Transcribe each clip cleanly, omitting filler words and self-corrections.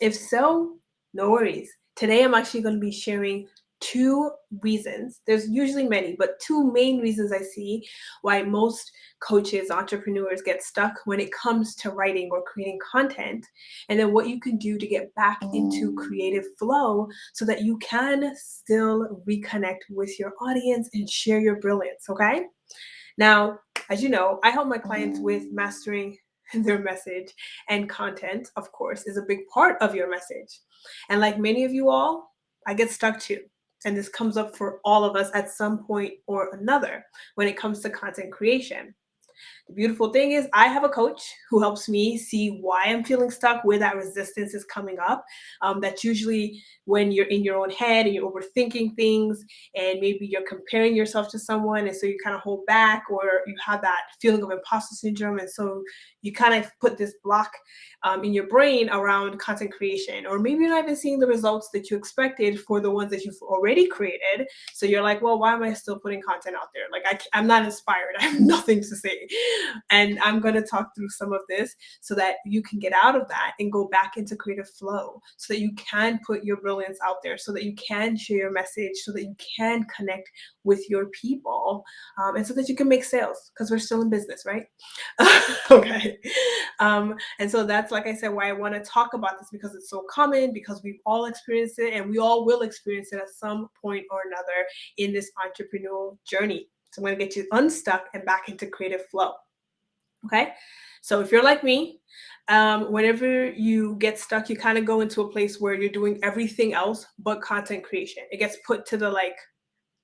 If so, no worries. Today I'm actually going to be sharing two reasons. There's usually many, but two main reasons I see why most coaches, entrepreneurs get stuck when it comes to writing or creating content, and then what you can do to get back into creative flow so that you can still reconnect with your audience and share your brilliance, okay? Now, as you know, I help my clients with mastering their message, and content, of course, is a big part of your message. And like many of you all, I get stuck too. And this comes up for all of us at some point or another when it comes to content creation. The beautiful thing is, I have a coach who helps me see why I'm feeling stuck, where that resistance is coming up. That's usually when you're in your own head and you're overthinking things, and maybe you're comparing yourself to someone, and so you kind of hold back, or you have that feeling of imposter syndrome, and so you kind of put this block in your brain around content creation, or maybe you're not even seeing the results that you expected for the ones that you've already created. So you're like, well, why am I still putting content out there? Like, I'm not inspired. I have nothing to say. And I'm going to talk through some of this so that you can get out of that and go back into creative flow, so that you can put your brilliance out there, so that you can share your message, so that you can connect with your people, and so that you can make sales, because we're still in business, right? Okay. And so that's, like I said, why I want to talk about this, because it's so common, because we've all experienced it, and we all will experience it at some point or another in this entrepreneurial journey. So I'm going to get you unstuck and back into creative flow. Okay. So if you're like me, whenever you get stuck, you kind of go into a place where you're doing everything else but content creation. It gets put to the like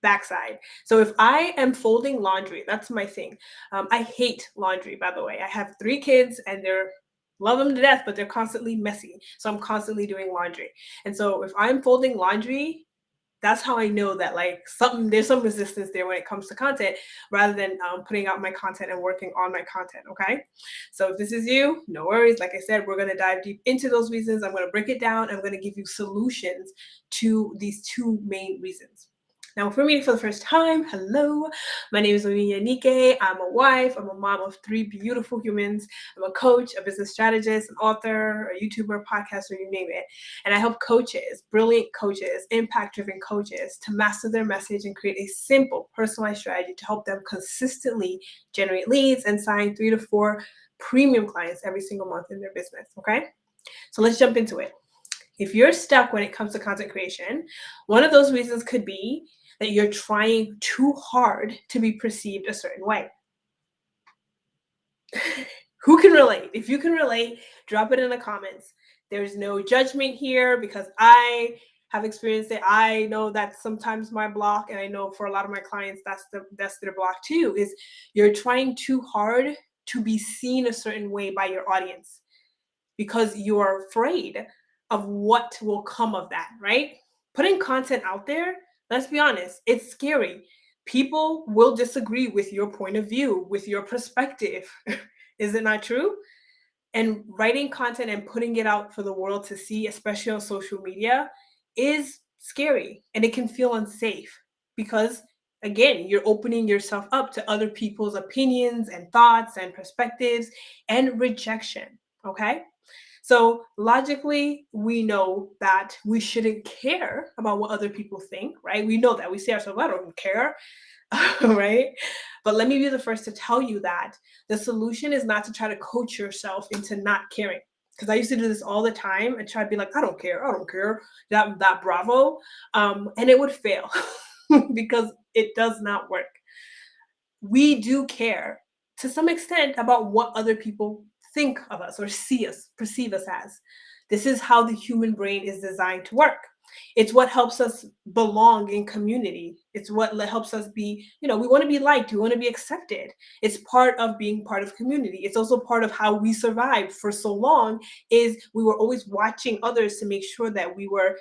backside. So if I am folding laundry, that's my thing. I hate laundry, by the way. I have 3 kids and they're love them to death, but they're constantly messy. So I'm constantly doing laundry. And so if I'm folding laundry, that's how I know that like there's some resistance there when it comes to content, rather than putting out my content and working on my content. Okay. So if this is you, no worries. Like I said, we're going to dive deep into those reasons. I'm going to break it down. I'm going to give you solutions to these two main reasons. Now, for me, for the first time, hello, my name is Onyinye Nike. I'm a wife, I'm a mom of 3 beautiful humans. I'm a coach, a business strategist, an author, a YouTuber, podcaster, you name it. And I help coaches, brilliant coaches, impact-driven coaches, to master their message and create a simple, personalized strategy to help them consistently generate leads and sign 3 to 4 premium clients every single month in their business, okay? So let's jump into it. If you're stuck when it comes to content creation, one of those reasons could be that you're trying too hard to be perceived a certain way. Who can relate? If you can relate, drop it in the comments. There's no judgment here, because I have experienced it. I know that's sometimes my block, and I know for a lot of my clients that's their block too, is you're trying too hard to be seen a certain way by your audience, because you are afraid of what will come of that, right? Putting content out there, let's be honest, it's scary. People will disagree with your point of view, with your perspective. Is it not true? And writing content and putting it out for the world to see, especially on social media, is scary, and it can feel unsafe, because again, you're opening yourself up to other people's opinions and thoughts and perspectives and rejection. Okay. So logically, we know that we shouldn't care about what other people think, right? We know that. We say ourselves, I don't care, right? But let me be the first to tell you that the solution is not to try to coach yourself into not caring. Because I used to do this all the time and try to be like, I don't care, that bravo, and it would fail because it does not work. We do care to some extent about what other people think of us or see us, perceive us as. This is how the human brain is designed to work. It's what helps us belong in community. It's what helps us be, we want to be liked, we want to be accepted. It's part of being part of community. It's also part of how we survived for so long, is we were always watching others to make sure that we were,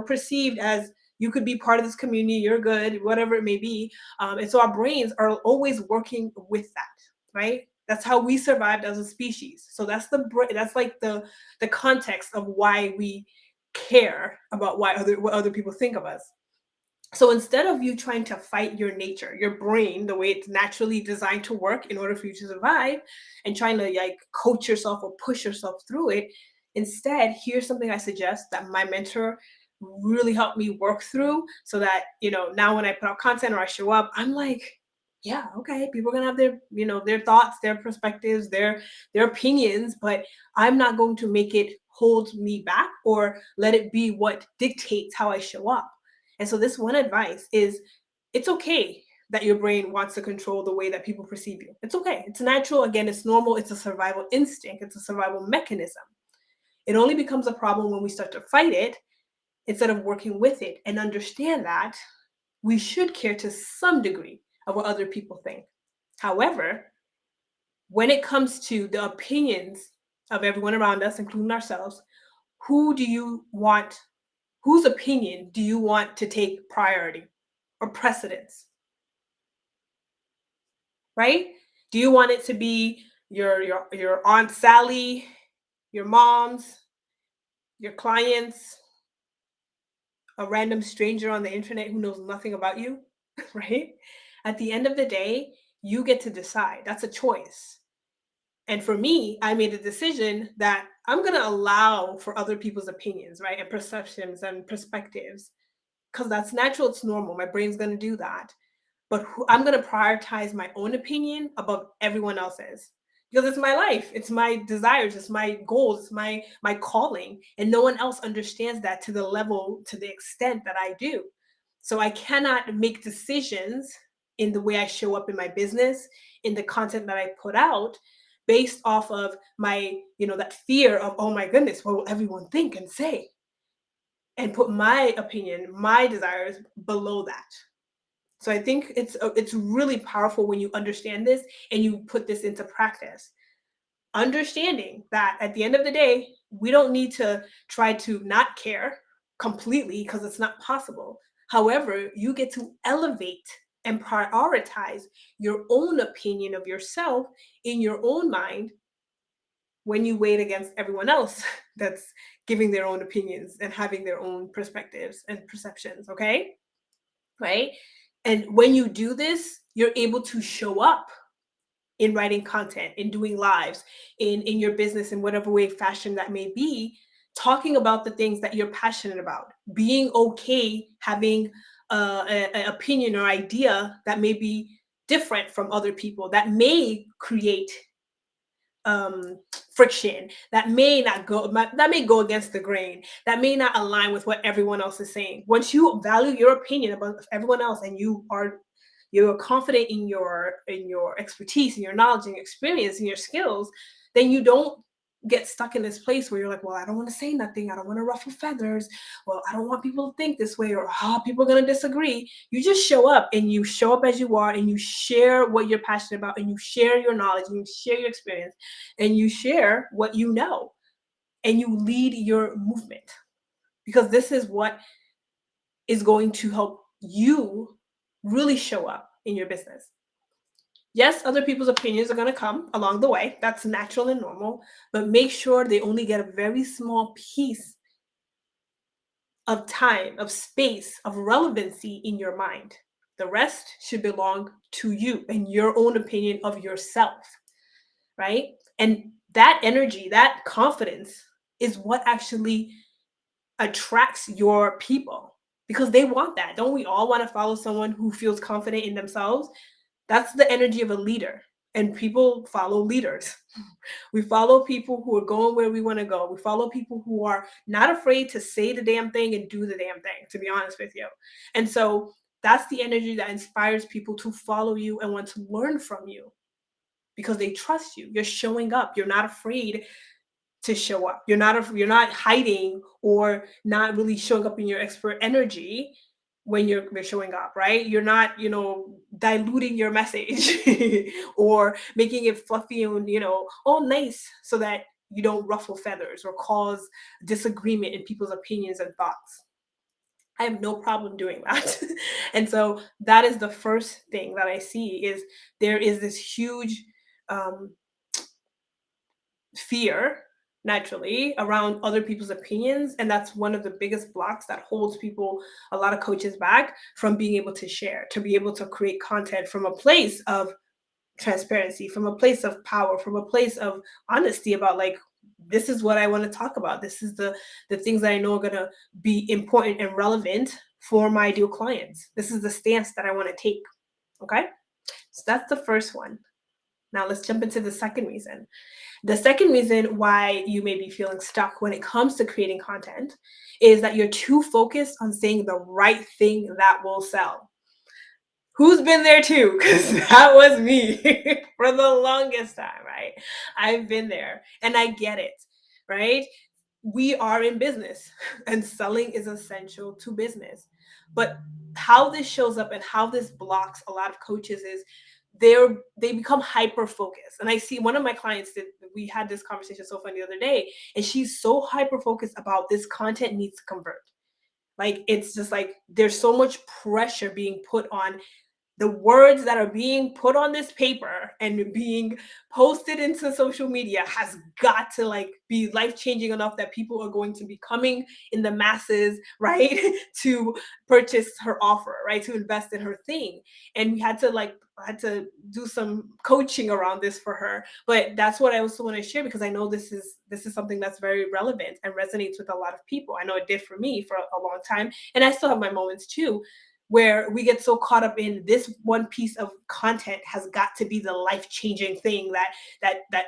perceived as, you could be part of this community, you're good, whatever it may be. And so our brains are always working with that, right? That's how we survived as a species. So that's like the context of why we care about what other people think of us. So instead of you trying to fight your nature, your brain, the way it's naturally designed to work in order for you to survive, and trying to like coach yourself or push yourself through it, Instead, here's something I suggest that my mentor really helped me work through so that, now when I put out content or I show up, I'm like, yeah, okay, people are gonna have their thoughts, their perspectives, their opinions, but I'm not going to make it hold me back or let it be what dictates how I show up. And so this one advice is, it's okay that your brain wants to control the way that people perceive you. It's okay. It's natural. Again, it's normal. It's a survival instinct. It's a survival mechanism. It only becomes a problem when we start to fight it instead of working with it and understand that we should care to some degree of what other people think. However, when it comes to the opinions of everyone around us, including ourselves, who do you want, whose opinion do you want to take priority or precedence, right? Do you want it to be your Aunt Sally, your mom's, your clients, a random stranger on the internet who knows nothing about you, right? At the end of the day, you get to decide. That's a choice. And for me, I made a decision that I'm going to allow for other people's opinions, right? And perceptions and perspectives, because that's natural, it's normal. My brain's going to do that. But I'm going to prioritize my own opinion above everyone else's because it's my life, it's my desires, it's my goals, it's my calling, and no one else understands that to the level, to the extent that I do. So I cannot make decisions in the way I show up in my business, in the content that I put out, based off of my, that fear of, oh my goodness, what will everyone think and say, and put my opinion, my desires below that. So I think it's really powerful when you understand this and you put this into practice. Understanding that at the end of the day, we don't need to try to not care completely because it's not possible. However, you get to elevate and prioritize your own opinion of yourself in your own mind when you weigh it against everyone else that's giving their own opinions and having their own perspectives and perceptions, okay? Right? And when you do this, you're able to show up in writing content, in doing lives, in your business, in whatever way, fashion that may be, talking about the things that you're passionate about, being okay having an opinion or idea that may be different from other people, that may create friction, that may not go, that may go against the grain, that may not align with what everyone else is saying. Once you value your opinion about everyone else and you're confident in your expertise and your knowledge and your experience and your skills, then you don't get stuck in this place where you're like, well, I don't want to say nothing, I don't want to ruffle feathers, well, I don't want people to think this way, or people are going to disagree. You just show up, and you show up as you are, and you share what you're passionate about, and you share your knowledge, and you share your experience, and you share what you know, and you lead your movement, because this is what is going to help you really show up in your business. Yes, other people's opinions are going to come along the way. That's natural and normal, but make sure they only get a very small piece of time, of space, of relevancy in your mind. The rest should belong to you and your own opinion of yourself, right? And that energy, that confidence is what actually attracts your people, because they want that. Don't we all want to follow someone who feels confident in themselves? That's the energy of a leader. And people follow leaders. We follow people who are going where we want to go. We follow people who are not afraid to say the damn thing and do the damn thing, to be honest with you. And so that's the energy that inspires people to follow you and want to learn from you, because they trust you. You're showing up. You're not afraid to show up. You're not hiding or not really showing up in your expert energy when you're showing up, right? You're not, diluting your message or making it fluffy and, all nice so that you don't ruffle feathers or cause disagreement in people's opinions and thoughts. I have no problem doing that. And so that is the first thing that I see is there is this huge um, fear naturally around other people's opinions, and that's one of the biggest blocks that holds people, a lot of coaches, back from being able to share, to be able to create content from a place of transparency, from a place of power, from a place of honesty about like this is what I want to talk about. This is the things that I know are going to be important and relevant for my ideal clients. This is the stance that I want to take. Okay? So that's the first one. Now let's jump into the second reason. The second reason why you may be feeling stuck when it comes to creating content is that you're too focused on saying the right thing that will sell. Who's been there too? Because that was me for the longest time, right? I've been there and I get it, right? We are in business and selling is essential to business. But how this shows up and how this blocks a lot of coaches is they become hyper focused. And I see one of my clients that we had this conversation so fun the other day, and she's so hyper focused about this content needs to convert. Like it's just like there's so much pressure being put on the words that are being put on this paper and being posted into social media has got to like be life changing enough that people are going to be coming in the masses, right? To purchase her offer, right? To invest in her thing. And we had to do some coaching around this for her. But that's what I also want to share, because I know this is something that's very relevant and resonates with a lot of people. I know it did for me for a long time, and I still have my moments too, where we get so caught up in this one piece of content has got to be the life-changing thing that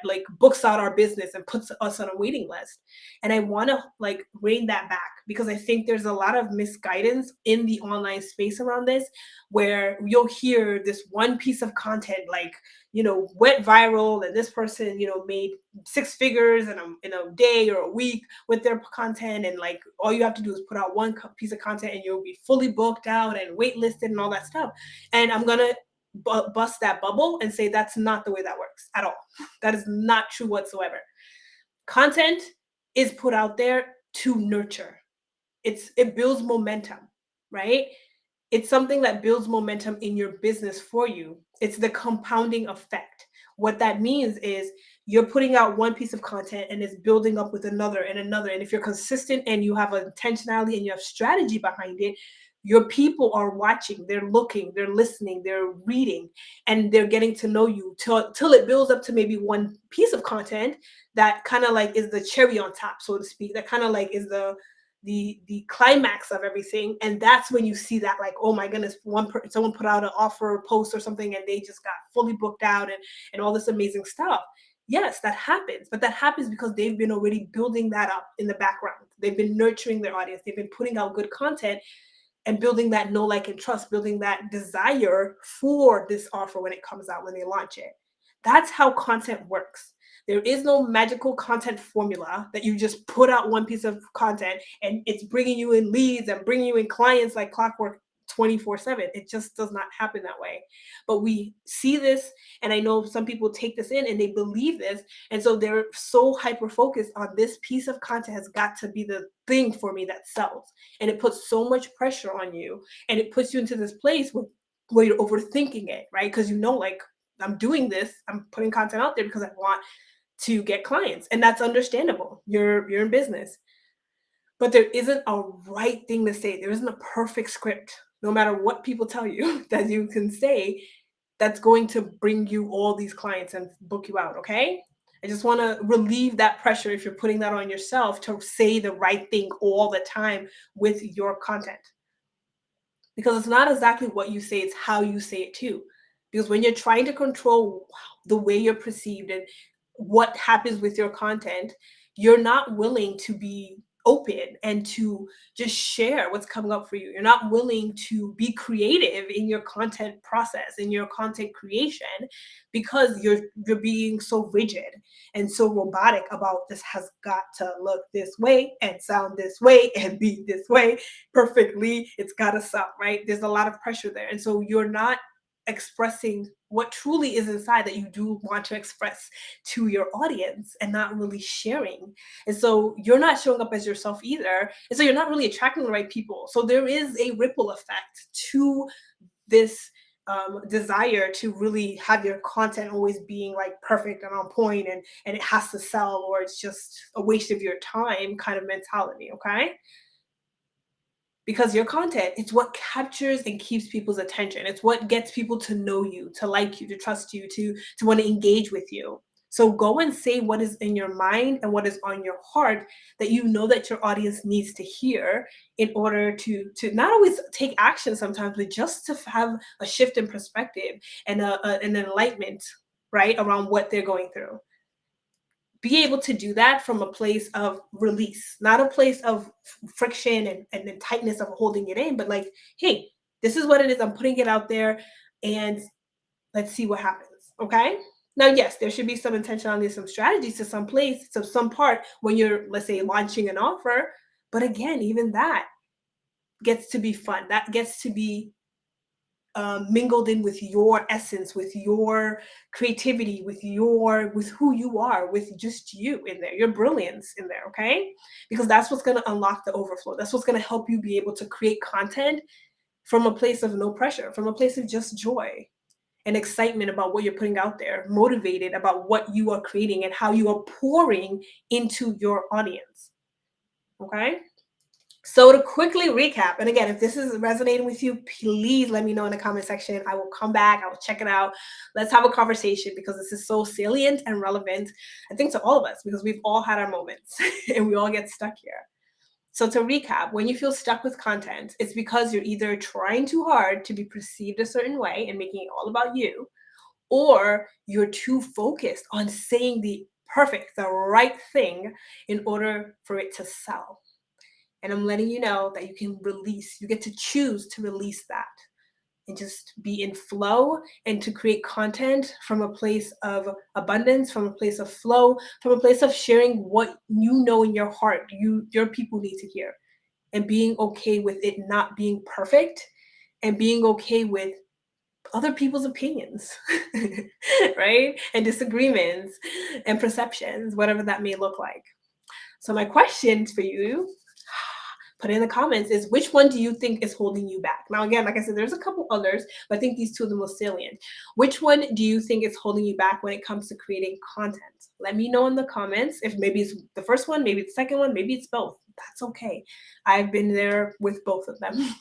like books out our business and puts us on a waiting list. And I want to like rein that back, because I think there's a lot of misguidance in the online space around this, where you'll hear this one piece of content like, went viral, and this person, made six figures in a day or a week with their content, and like all you have to do is put out one piece of content and you'll be fully booked out and waitlisted and all that stuff. And I'm gonna bust that bubble and say that's not the way that works at all. That is not true whatsoever. Content is put out there to nurture. It builds momentum, right? It's something that builds momentum in your business for you. It's the compounding effect. What that means is you're putting out one piece of content and it's building up with another and another. And if you're consistent and you have intentionality and you have strategy behind it, your people are watching, they're looking, they're listening, they're reading, and they're getting to know you till it builds up to maybe one piece of content that kind of like is the cherry on top, so to speak. That kind of like is the climax of everything. And that's when you see that, like, oh my goodness, someone put out an offer post or something and they just got fully booked out and all this amazing stuff. Yes, that happens, but that happens because they've been already building that up in the background. They've been nurturing their audience, they've been putting out good content and building that know, like, and trust, building that desire for this offer when it comes out, when they launch it. That's how content works. There is no magical content formula that you just put out one piece of content and it's bringing you in leads and bringing you in clients like clockwork 24/7. It just does not happen that way. But we see this, and I know some people take this in and they believe this. And so they're so hyper focused on this piece of content has got to be the thing for me that sells. And it puts so much pressure on you, and it puts you into this place where you're overthinking it, right? Because like, I'm doing this, I'm putting content out there because I want to get clients, and that's understandable. You're in business. But there isn't a right thing to say. There isn't a perfect script, no matter what people tell you, that you can say that's going to bring you all these clients and book you out, okay? I just want to relieve that pressure if you're putting that on yourself to say the right thing all the time with your content. Because it's not exactly what you say, it's how you say it too. Because when you're trying to control the way you're perceived and what happens with your content, you're not willing to be open and to just share what's coming up for you. You're not willing to be creative in your content process, in your content creation, because you're being so rigid and so robotic about this has got to look this way and sound this way and be this way perfectly. It's got to sound right. There's a lot of pressure there. And so you're not expressing what truly is inside that you do want to express to your audience, and not really sharing. And so you're not showing up as yourself either. And so you're not really attracting the right people. So there is a ripple effect to this desire to really have your content always being like perfect and on point, and it has to sell or it's just a waste of your time kind of mentality, okay? Because your content, it's what captures and keeps people's attention. It's what gets people to know you, to like you, to trust you, to want to engage with you. So go and say what is in your mind and what is on your heart that you know that your audience needs to hear in order to not always take action sometimes, but just to have a shift in perspective and an enlightenment, right, around what they're going through. Be able to do that from a place of release, not a place of friction and the tightness of holding it in, but like, hey, this is what it is. I'm putting it out there and let's see what happens. Okay. Now, yes, there should be some intentionality, some strategies to some place, to some part when you're, let's say, launching an offer. But again, even that gets to be fun. That gets to be mingled in with your essence, with your creativity, with who you are, with just you in there, your brilliance in there, okay? Because that's what's going to unlock the overflow. That's what's going to help you be able to create content from a place of no pressure, from a place of just joy and excitement about what you're putting out there, motivated about what you are creating and how you are pouring into your audience. Okay? So to quickly recap, and again, if this is resonating with you, please let me know in the comment section. I will come back, I will check it out. Let's have a conversation because this is so salient and relevant, I think, to all of us, because we've all had our moments and we all get stuck here. So to recap, when you feel stuck with content, it's because you're either trying too hard to be perceived a certain way and making it all about you, or you're too focused on saying the right thing in order for it to sell. And I'm letting you know that you can release, you get to choose to release that and just be in flow and to create content from a place of abundance, from a place of flow, from a place of sharing what you know in your heart, your people need to hear, and being okay with it not being perfect and being okay with other people's opinions, right? And disagreements and perceptions, whatever that may look like. So my question for you, put in the comments, is which one do you think is holding you back? Now, again, like I said, there's a couple others, but I think these two are the most salient. Which one do you think is holding you back when it comes to creating content? Let me know in the comments. If maybe it's the first one, maybe it's the second one, maybe it's both. That's okay. I've been there with both of them.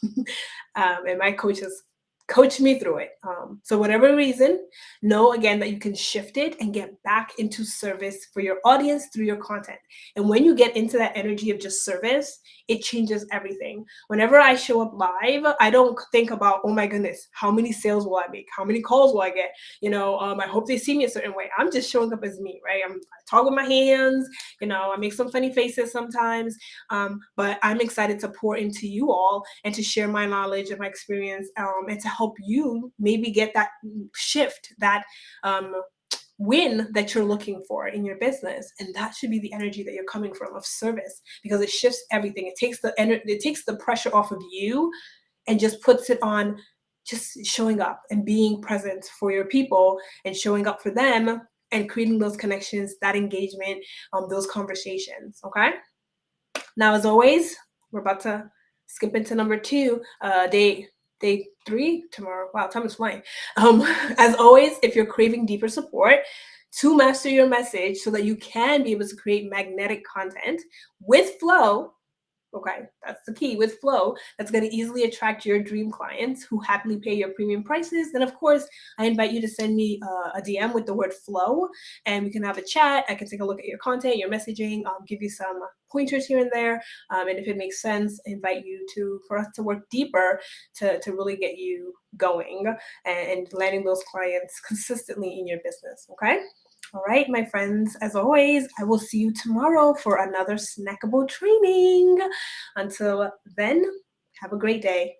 And my coaches coach me through it. So whatever reason, know again that you can shift it and get back into service for your audience through your content. And when you get into that energy of just service, it changes everything. Whenever I show up live, I don't think about, oh my goodness, how many sales will I make? How many calls will I get? I hope they see me a certain way. I'm just showing up as me, right? I talk with my hands, I make some funny faces sometimes, but I'm excited to pour into you all and to share my knowledge and my experience, and to help you maybe get that shift, that win that you're looking for in your business. And that should be the energy that you're coming from, of service, because it shifts everything. It takes the pressure off of you and just puts it on just showing up and being present for your people and showing up for them and creating those connections, that engagement, those conversations. Okay. Now, as always, we're about to skip into number 2, day 3 tomorrow. Wow, time is flying. As always, if you're craving deeper support to master your message so that you can be able to create magnetic content with flow, okay, that's the key, with flow, that's going to easily attract your dream clients who happily pay your premium prices, then of course, I invite you to send me a DM with the word flow, and we can have a chat. I can take a look at your content, your messaging, give you some pointers here and there, and if it makes sense, invite you for us to work deeper to really get you going and landing those clients consistently in your business, okay? All right, my friends, as always, I will see you tomorrow for another snackable training. Until then, have a great day.